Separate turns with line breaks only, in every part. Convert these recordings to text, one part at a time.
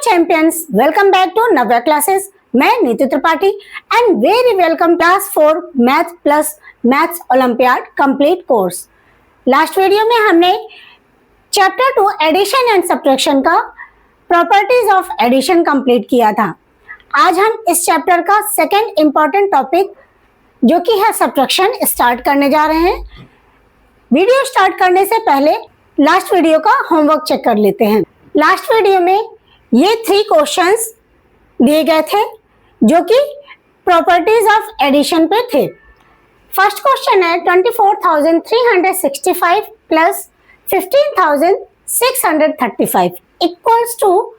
Champions, welcome back to Navya classes. मैं Neetu Tripathi and very welcome class 4 math plus maths olympiad complete course. Last video में हमने chapter 2 addition and subtraction का properties of addition complete किया था। आज हम इस चैप्टर का सेकंड इंपॉर्टेंट टॉपिक जो कि है सब्ट्रैक्शन स्टार्ट करने जा रहे हैं। वीडियो स्टार्ट करने से पहले लास्ट वीडियो का होमवर्क चेक कर लेते हैं। लास्ट वीडियो में ये 3 क्वेश्चंस दिए गए थे जो कि प्रॉपर्टीज ऑफ एडिशन पे थे। फर्स्ट क्वेश्चन है 24,365 प्लस 15,635 इक्वल्स टू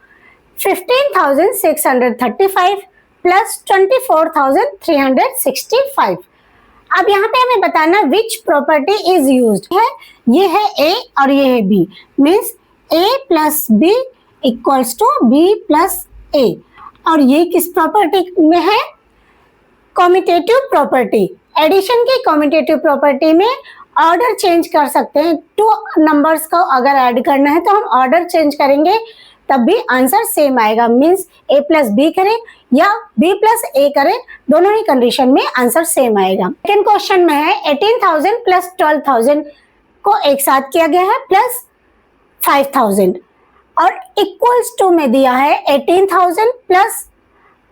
15,635 प्लस 24,365। अब यहाँ पे हमें बताना विच प्रॉपर्टी इज यूज्ड है। ये है ए और ये है B, means A plus B equals to B plus A. और ये किस प्रॉपर्टी में है? Commutative property. एडिशन की कॉम्यूटेटिव प्रॉपर्टी में ऑर्डर चेंज कर सकते हैं। 2 नंबर्स को अगर ऐड करना है तो हम ऑर्डर चेंज करेंगे तब भी आंसर सेम आएगा, मीन्स ए प्लस बी करें या बी प्लस ए करें, दोनों ही कंडीशन में आंसर सेम आएगा। सेकंड क्वेश्चन में है 18,000 प्लस 12,000 को एक साथ किया गया है प्लस 5,000 और इक्वल्स टू में दिया है 18,000 प्लस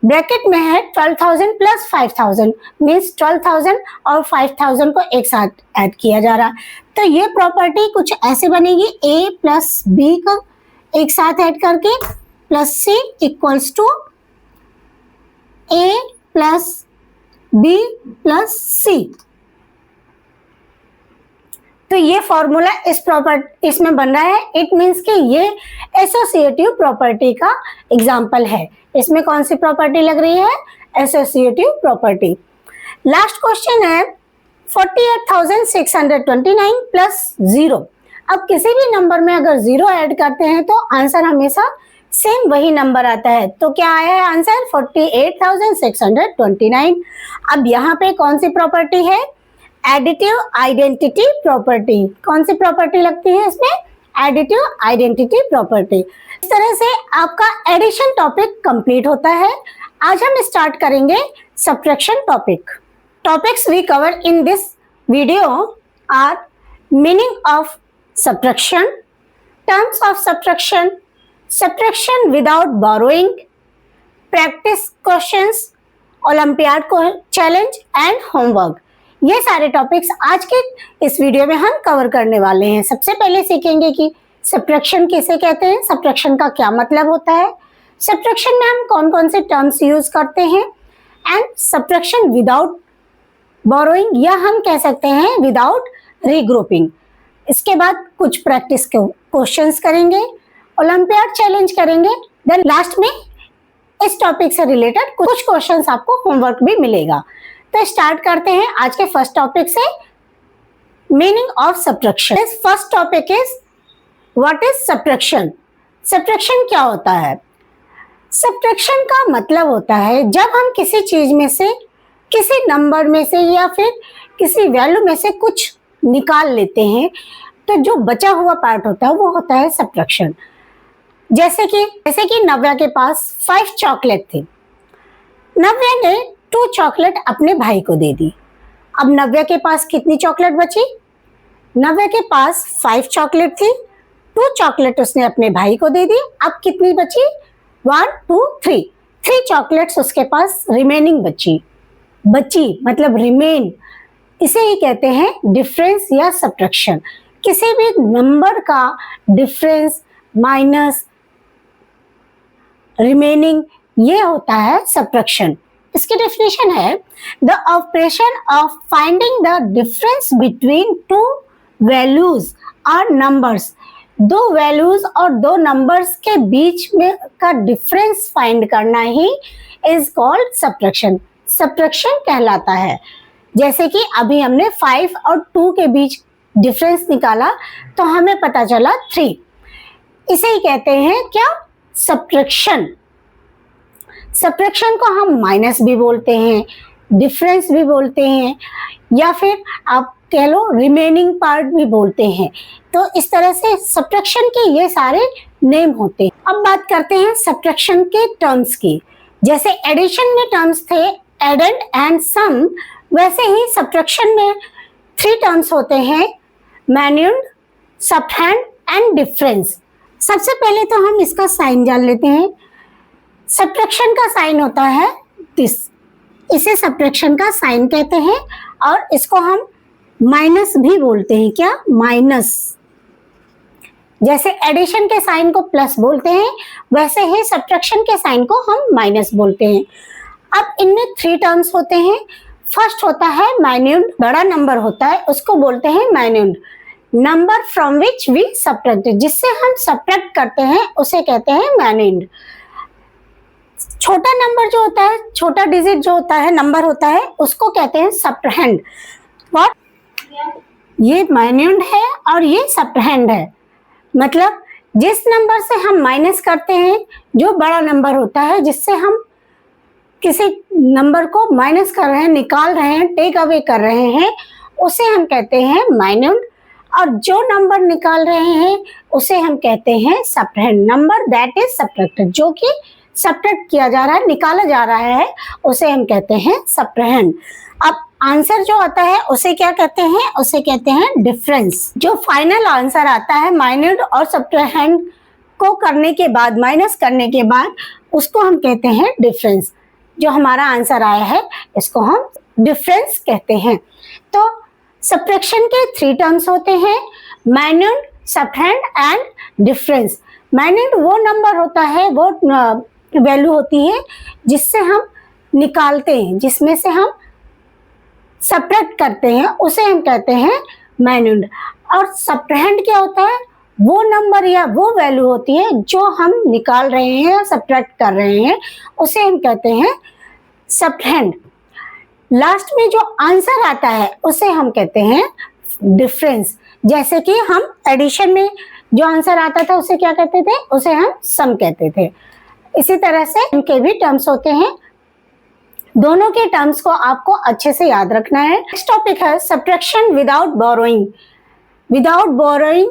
ब्रैकेट में है 12,000 प्लस 5,000, मीन्स 12,000 और 5,000 को एक साथ ऐड किया जा रहा है। तो ये प्रॉपर्टी कुछ ऐसे बनेगी, ए प्लस बी को एक साथ ऐड करके plus C equals to A plus B plus C. तो ये फॉर्मूला इसमें बन रहा है। इट मीन्स कि ये एसोसिएटिव प्रॉपर्टी का एग्जाम्पल है। इसमें कौन सी प्रॉपर्टी लग रही है? Associative property. लास्ट क्वेश्चन है 48,629 प्लस 0। अब किसी भी नंबर में अगर 0 ऐड करते हैं तो आंसर हमेशा सेम वही नंबर आता है। तो क्या आया है आंसर? 48,629। अब यहाँ पे कौन सी प्रॉपर्टी है? Additive identity property. कौन सी प्रॉपर्टी लगती है इसमें? Additive identity property. इस तरह से आपका एडिशन टॉपिक कंप्लीट होता है। आज हम स्टार्ट करेंगे subtraction topic. Topics we cover in this video are meaning of subtraction, terms of subtraction, subtraction without borrowing, practice questions, olympiad challenge and homework. ये सारे टॉपिक्स आज के इस वीडियो में हम कवर करने वाले हैं। सबसे पहले सीखेंगे कि सब्ट्रैक्शन किसे कहते हैं, सब्ट्रैक्शन का क्या मतलब होता है, सब्ट्रैक्शन में हम कौन कौन से टर्म्स यूज करते हैं, एंड सब्ट्रैक्शन विदाउट बोरोइंग या हम कह सकते हैं विदाउट रीग्रुपिंग। इसके बाद कुछ प्रैक्टिस क्वेश्चंस करेंगे, ओलंपियाड चैलेंज करेंगे, देन लास्ट में इस टॉपिक से रिलेटेड कुछ क्वेश्चंस आपको होमवर्क भी मिलेगा। तो स्टार्ट करते हैं आज के फर्स्ट टॉपिक से, meaning of subtraction. First topic is what is subtraction. Subtraction क्या होता है? सब्ट्रैक्शन का मतलब होता है जब हम किसी चीज में से, किसी नंबर में से या फिर किसी वैल्यू में से कुछ निकाल लेते हैं तो जो बचा हुआ पार्ट होता है वो होता है सब्ट्रैक्शन। जैसे कि नव्या के पास 5 चॉकलेट थी। नव्या ने 2 चॉकलेट अपने भाई को दे दी। अब नव्या के पास कितनी चॉकलेट बची? नव्या के पास 5 चॉकलेट थी, 2 चॉकलेट उसने अपने भाई को दे दी। अब कितनी बची? 1 2 3 चॉकलेट्स उसके पास रिमेनिंग बची मतलब रिमेन। इसे ही कहते हैं डिफरेंस या सब्ट्रैक्शन। किसी भी नंबर का डिफरेंस, माइनस, रिमेनिंग, ये होता है सब्ट्रैक्शन। इसकी डेफिनेशन है the operation of finding the difference between 2 values और नंबर्स। 2 वैल्यूज और 2 नंबर्स के बीच में का डिफरेंस फाइंड करना he is called subtraction. Subtraction कहलाता है। जैसे कि अभी हमने 5 और 2 के बीच डिफरेंस निकाला तो हमें पता चला 3। इसे ही कहते हैं क्या? सब्ट्रैक्शन। सब्ट्रैक्शन को हम माइनस भी बोलते हैं, डिफरेंस भी बोलते हैं, या फिर आप कह लो रिमेनिंग पार्ट भी बोलते हैं। तो इस तरह से सब्ट्रैक्शन के ये सारे नेम होते हैं। अब बात करते हैं सब्ट्रैक्शन के टर्म्स की। जैसे एडिशन में टर्म्स थे एडेंड एंड सम, वैसे ही सब्ट्रैक्शन में 3 टर्म्स होते हैं, मैन्यूड, सबट्रैक्ट एंड डिफरेंस। सबसे पहले तो हम इसका साइन जान लेते हैं। सब्ट्रैक्शन का साइन होता है दिस, इसे सब्ट्रैक्शन का साइन कहते हैं और इसको हम माइनस भी बोलते हैं। क्या? माइनस। जैसे एडिशन के साइन को प्लस बोलते हैं, वैसे ही सब्ट्रैक्शन के साइन को हम माइनस बोलते हैं। अब इनमें 3 टर्म्स होते हैं। फर्स्ट होता है माइन्यूड, बड़ा नंबर होता है उसको बोलते हैं minuend. Number from which we subtract, जिससे हम सब्ट्रैक्ट करते हैं उसे कहते हैं माइन्यूड। छोटा नंबर जो होता है, छोटा डिजिट जो होता है, नंबर होता है, उसको कहते हैं सब्ट्रैक्ट। और ये माइन्यूड है और ये सब्ट्रैक्ट है। मतलब जिस नंबर से हम माइनस करते हैं, जो बड़ा नंबर होता है, जिससे हम किसी नंबर को माइनस कर रहे हैं, निकाल रहे हैं, टेक अवे कर रहे हैं, उसे हम कहते हैं माइन्यूड। और जो नंबर निकाल रहे हैं उसे हम कहते हैं subtract. Number that is subtract, जो कि सब्ट्रैक्ट किया जा रहा है, निकाला जा रहा है, उसे हम कहते हैं सब्ट्रैक्ट। अब आंसर जो आता है उसे क्या कहते हैं? उसे कहते हैं डिफरेंस। जो फाइनल आंसर आता है माइन्यूड और सब्ट्रैक्ट को करने के बाद, माइनस करने के बाद, उसको हम कहते हैं डिफरेंस। जो हमारा आंसर आया है इसको हम डिफरेंस कहते हैं। तो सब्ट्रैक्शन के 3 टर्म्स होते हैं, माइन्यूड, सब्ट्रैक्ट एंड डिफरेंस। माइन्यूड वो नंबर होता है, वो वैल्यू होती है जिससे हम निकालते हैं, जिसमें से हम सब्ट्रैक्ट करते हैं, उसे हम कहते हैं माइन्यूड। और सब्ट्रैक्ट क्या होता है? वो नंबर या वो वैल्यू होती है जो हम निकाल रहे हैं या सब्ट्रैक्ट कर रहे हैं, उसे हम कहते हैं सब्ट्रैक्ट। लास्ट में जो आंसर आता है उसे हम कहते हैं डिफरेंस। जैसे कि हम एडिशन में जो आंसर आता था उसे क्या कहते थे? उसे हम सम कहते थे। इसी तरह से इनके भी टर्म्स होते हैं। दोनों के टर्म्स को आपको अच्छे से याद रखना है। नेक्स्ट टॉपिक है subtraction without borrowing. Without borrowing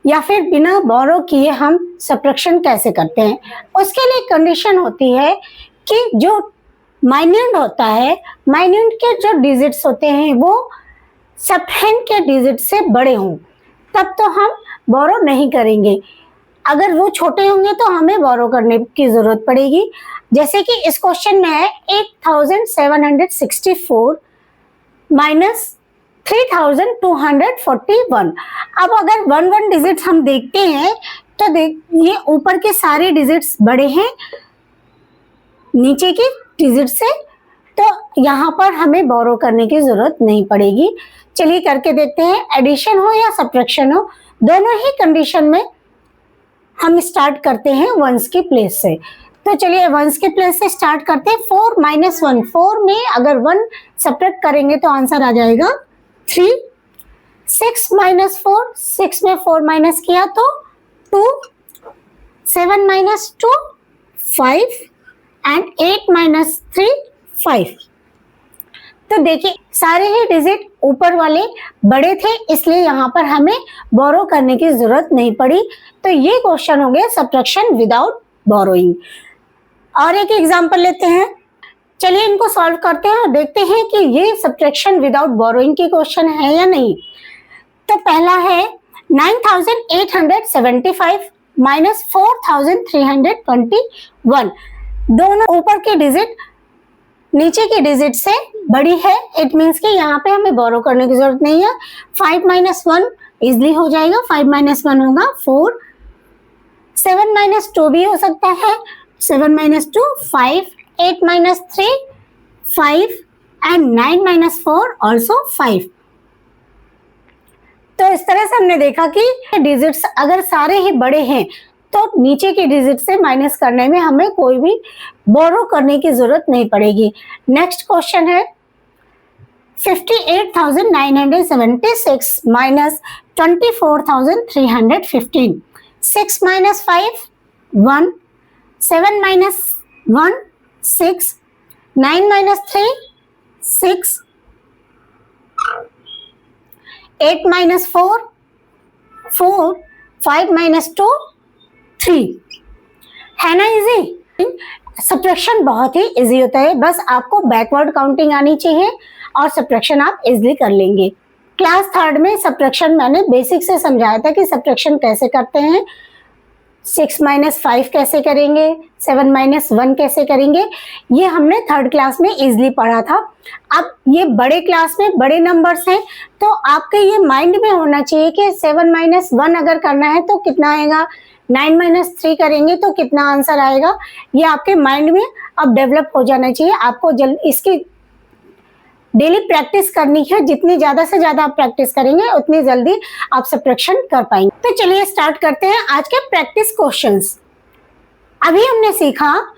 या फिर बिना बोरो किए हम सब्ट्रैक्शन कैसे करते हैं? उसके लिए कंडीशन होती है कि जो माइन्यूड होता है, माइन्यूड के जो डिजिट्स होते हैं वो सब्ट्रैक्ट के डिजिट से बड़े हों, तब तो हम बोरो नहीं करेंगे। अगर वो छोटे होंगे तो हमें बोरो करने की जरूरत पड़ेगी। जैसे कि इस क्वेश्चन में है 8764 माइनस 3241। अब अगर 1 डिजिट हम देखते हैं तो ये ऊपर के सारे डिजिट्स बड़े हैं नीचे के डिजिट से, तो यहाँ पर हमें बोरो करने की जरूरत नहीं पड़ेगी। चलिए करके देखते हैं। एडिशन हो या सब्ट्रैक्शन हो, दोनों ही कंडीशन में हम स्टार्ट करते हैं वंस की प्लेस से। तो चलिए वंस के प्लेस से स्टार्ट करते हैं। 4 - 1, 4 में अगर 1 सब्ट्रैक्ट करेंगे तो आंसर आ जाएगा 3। 6 - 4, 6 में 4 माइनस किया तो 2। 7 - 2 5 एंड 8 - 3 5। तो देखिए सारे ही डिजिट ऊपर वाले बड़े थे, इसलिए यहाँ पर हमें बोरो करने की जरूरत नहीं पड़ी। तो ये क्वेश्चन हो गया सब्ट्रैक्शन विदाउट बोरोइंग। और एक एग्जांपल लेते हैं। चलिए इनको सॉल्व करते हैं और देखते हैं कि ये सब्ट्रैक्शन विदाउट बोरोइंग की क्वेश्चन है या नहीं। तो पहला है 9875 माइनस 4321। दोनों ऊपर के डिजिट नीचे की डिजिट से बड़ी है, इट मीन्स कि यहाँ पे हमें बोरो करने की जरूरत नहीं है। 5 - 1 इजिली हो जाएगा, 5 - 1 होगा 4। 7 - 2 भी हो सकता है, 7 - 2 5, 8 - 3 5 एंड 9 - 4 ऑल्सो 5। तो इस तरह से हमने देखा कि डिजिट्स अगर सारे ही बड़े हैं तो नीचे की डिजिट से माइनस करने में हमें कोई भी बोरो करने की जरूरत नहीं पड़ेगी। नेक्स्ट क्वेश्चन है 58,976 माइनस 24,315। 6 - 5 1, 7 - 1 6, 9 - 3 6, 8 - 4 4, 5 - 2 3 है ना इजी। सब्ट्रैक्शन बहुत ही इजी होता है, बस आपको बैकवर्ड काउंटिंग आनी चाहिए और सब्ट्रैक्शन आप इजीली कर लेंगे। क्लास 3rd में सब्ट्रैक्शन मैंने बेसिक से समझाया था कि सब्ट्रैक्शन कैसे करते हैं, 6 - 5 कैसे करेंगे, 7 - 1 कैसे करेंगे, ये हमने 3rd क्लास में इजीली पढ़ा था। अब ये बड़े क्लास में बड़े नंबर्स हैं, तो आपके ये माइंड में होना चाहिए कि 7 - 1 अगर करना है तो कितना आएगा, 9 - 3 करेंगे तो कितना आंसर आएगा, ये आपके माइंड में अब डेवलप हो जाना चाहिए। आपको इसकी डेली प्रैक्टिस करनी है, जितनी ज्यादा से ज्यादा आप प्रैक्टिस करेंगे उतनी जल्दी आप सब्ट्रैक्शन कर पाएंगे। तो चलिए स्टार्ट करते हैं आज के प्रैक्टिस क्वेश्चंस। अभी हमने सीखा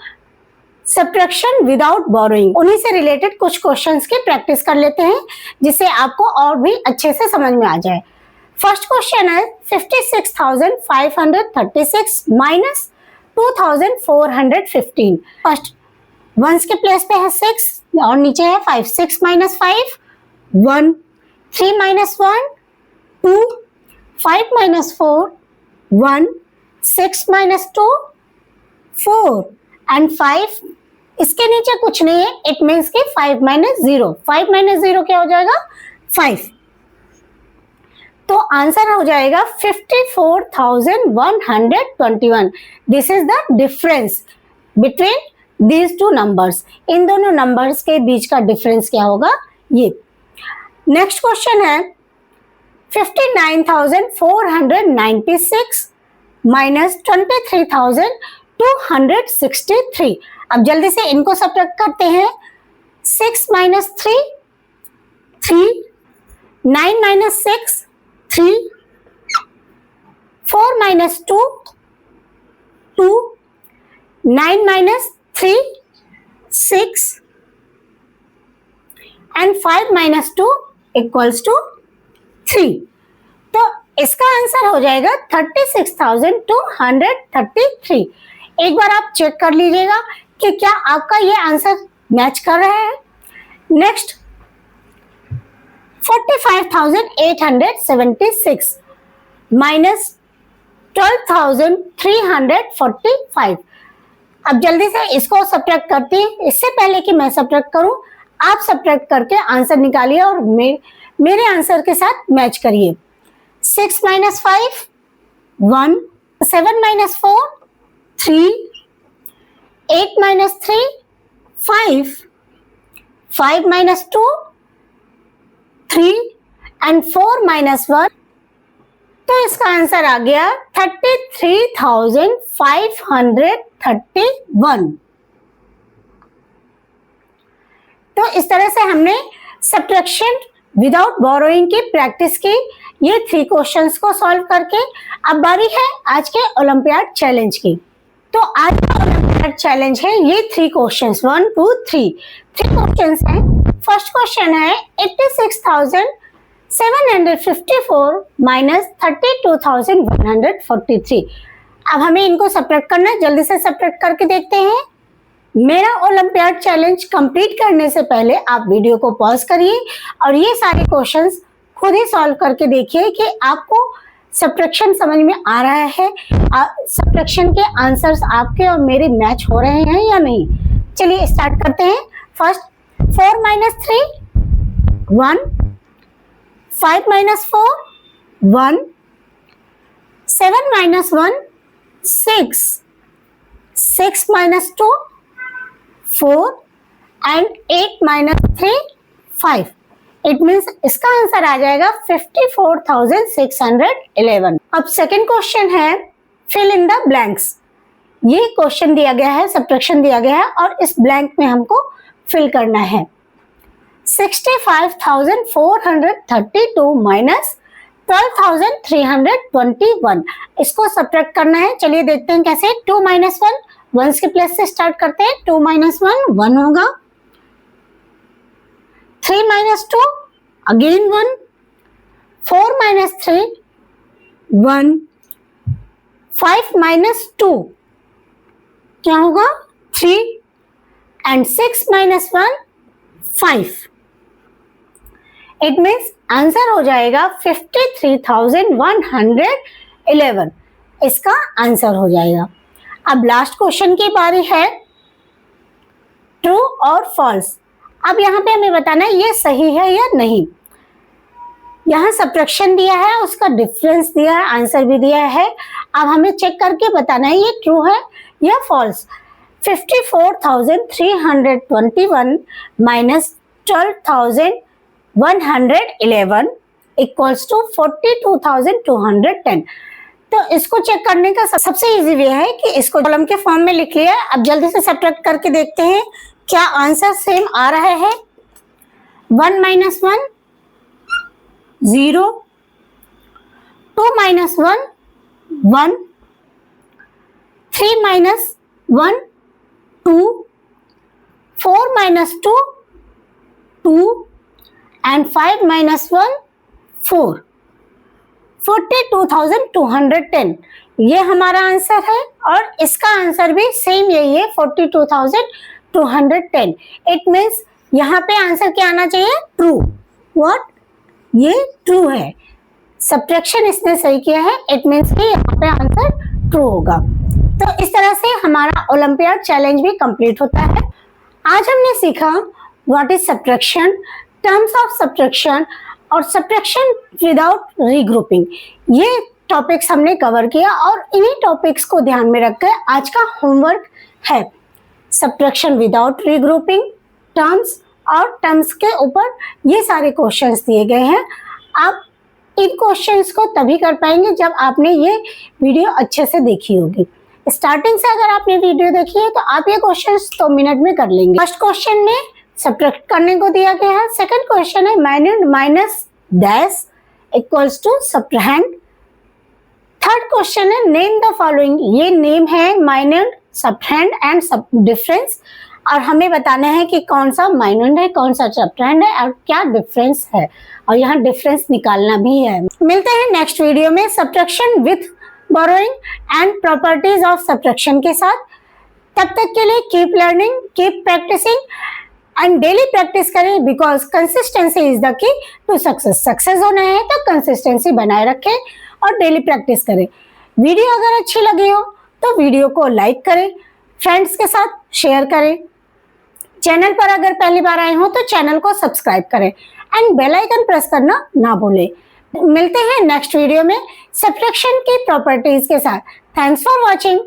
सब्ट्रैक्शन विदाउट बोरोइंग, उन्हीं से रिलेटेड कुछ क्वेश्चंस की प्रैक्टिस कर लेते हैं जिससे आपको और भी अच्छे से समझ में आ जाए। फर्स्ट क्वेश्चन है 56,536 माइनस 2,415। फर्स्ट वंस के प्लेस पे है 6 और नीचे है 5। 6 - 5 1, 3 - 1 2, 5 - 4 1, 6 - 2 4 एंड 5 इसके नीचे कुछ नहीं है, इट मीन्स कि 5 - 0। 5 - 0 क्या हो जाएगा 5, तो आंसर हो जाएगा 54,121। This is the difference between these two numbers, इन दोनों नंबर्स के बीच का डिफरेंस क्या होगा ये। नेक्स्ट क्वेश्चन है 59,496 माइनस 23,263। अब जल्दी से इनको सब्ट्रैक्ट करते हैं। 6 - 3 3, 9 - 6 3, 4 - 2 2, 9 - 3 6 एंड 5 - 2 इक्वल्स टू 3। तो इसका आंसर हो जाएगा 36,233। एक बार आप चेक कर लीजिएगा कि क्या आपका ये आंसर मैच कर रहा है। Next 45,876 minus 12,345। अब जल्दी से इसको सब्ट्रैक्ट करते हैं। इससे पहले कि मैं सब्ट्रैक्ट करूं, आप सब्ट्रैक्ट करके आंसर निकालिए और मेरे आंसर के साथ मैच करिए। 6 - 5 1, 7 - 4 3, 8 - 3 5, 5 - 2 3 एंड 4 - 1। तो इसका आंसर आ गया 33,531। तो इस तरह से हमने सब्ट्रैक्शन विदाउट बोरोइंग की प्रैक्टिस की, ये 3 क्वेश्चंस को सॉल्व करके। अब बारी है आज के ओलंपियाड चैलेंज की। तो आज का ओलंपियाड चैलेंज है ये 3 क्वेश्चंस, 1 2 3 क्वेश्चंस हैं। फर्स्ट क्वेश्चन है 86,754 माइनस 32,143। अब हमें इनको सब्ट्रैक्ट करना है, जल्दी से सब्ट्रैक्ट करके देखते हैं। मेरा ओलंपियाड चैलेंज कंप्लीट करने से पहले आप वीडियो को पॉज करिए और ये सारे क्वेश्चंस खुद ही सॉल्व करके देखिए कि आपको सब्ट्रैक्शन समझ में आ रहा है, सब्ट्रैक्शन के आंसर्स आपके और मेरे मैच हो रहे हैं या नहीं। चलिए स्टार्ट करते हैं। First 4 - 3 1, 5 - 4 1, 7 - 1 6, 6 - 2 4 and 8 - 3 5। इट मीन्स इसका आंसर आ जाएगा 54,611। अब सेकेंड क्वेश्चन है फिल इन द ब्लैंक्स। ये क्वेश्चन दिया गया है, सब्ट्रैक्शन दिया गया है और इस ब्लैंक में हमको फिल करना है। 65,432 माइनस 12,321, इसको सब्ट्रैक्ट करना है। चलिए देखते हैं कैसे। 2 - 1 वंस के प्लेस से स्टार्ट करते हैं। 2 - 1 1 होगा, 3 - 2 अगेन 1, 4 - 3 1, 5 - 2 क्या होगा 3 एंड 6 - 1 5। इट मीन्स आंसर हो जाएगा 53,111। इसका आंसर हो जाएगा। अब लास्ट क्वेश्चन की बारी है, ट्रू और फॉल्स। अब यहाँ पे हमें बताना है ये सही है या नहीं। यहाँ सब्ट्रैक्शन दिया है, उसका डिफरेंस दिया है, आंसर भी दिया है। अब हमें चेक करके बताना है ये ट्रू है या फॉल्स। 54,321 minus 12,111 equals to 42,210। तो इसको चेक करने का सबसे इजी वे है कि इसको कॉलम के फॉर्म में लिख लिया। अब जल्दी से सब्ट्रैक्ट करके देखते हैं क्या आंसर सेम आ रहा है। 1 minus 1 0, 2 minus 1 1, 3 minus 1 2, 4 minus 2 2 and 5 minus 1 4। 42,210 ये हमारा आंसर है और इसका आंसर भी सेम यही है 42,210। इट मीन्स यहाँ पे आंसर क्या आना चाहिए, ट्रू। व्हाट, ये ट्रू है। सब्ट्रैक्शन इसने सही किया है, इट मीन्स कि यहाँ पे आंसर ट्रू होगा। तो इस तरह से हमारा ओलंपियाड चैलेंज भी कंप्लीट होता है। आज हमने सीखा what is subtraction, terms of subtraction और सब्ट्रैक्शन विदाउट रीग्रुपिंग। ये टॉपिक्स हमने कवर किया और इन्हीं टॉपिक्स को ध्यान में रखकर आज का होमवर्क है सब्ट्रैक्शन विदाउट रीग्रुपिंग, टर्म्स और टर्म्स के ऊपर ये सारे क्वेश्चंस दिए गए हैं। आप इन क्वेश्चंस को तभी कर पाएंगे जब आपने ये वीडियो अच्छे से देखी होगी। स्टार्टिंग से अगर आपने वीडियो देखी है तो आप ये क्वेश्चंस 2 मिनट में कर लेंगे। फर्स्ट क्वेश्चन में सब्ट्रैक्ट करने को दिया गया है। सेकंड क्वेश्चन है minus minus dash equals to subtract. Third question है नेम द फॉलोइंग। ये नेम है माइनस, सब्ट्रैक्ट एंड डिफरेंस और हमें बताना है कि कौन सा माइनस है, कौन सा सब्ट्रैक्ट है और क्या डिफरेंस है और यहाँ डिफरेंस निकालना भी है। मिलते हैं नेक्स्ट वीडियो में subtraction with borrowing and properties of subtraction के साथ। तब तक के लिए keep learning, keep practicing and daily practice करें because consistency is the key to success. Success होना है तो कंसिस्टेंसी बनाए रखें और डेली प्रैक्टिस करें। वीडियो अगर अच्छी लगी हो तो वीडियो को लाइक करें, फ्रेंड्स के साथ शेयर करें। चैनल पर अगर पहली बार आए हो तो चैनल को सब्सक्राइब करें एंड बेल आइकन प्रेस करना ना भूलें। मिलते हैं नेक्स्ट वीडियो में सब्ट्रैक्शन की प्रॉपर्टीज के साथ। Thanks for watching.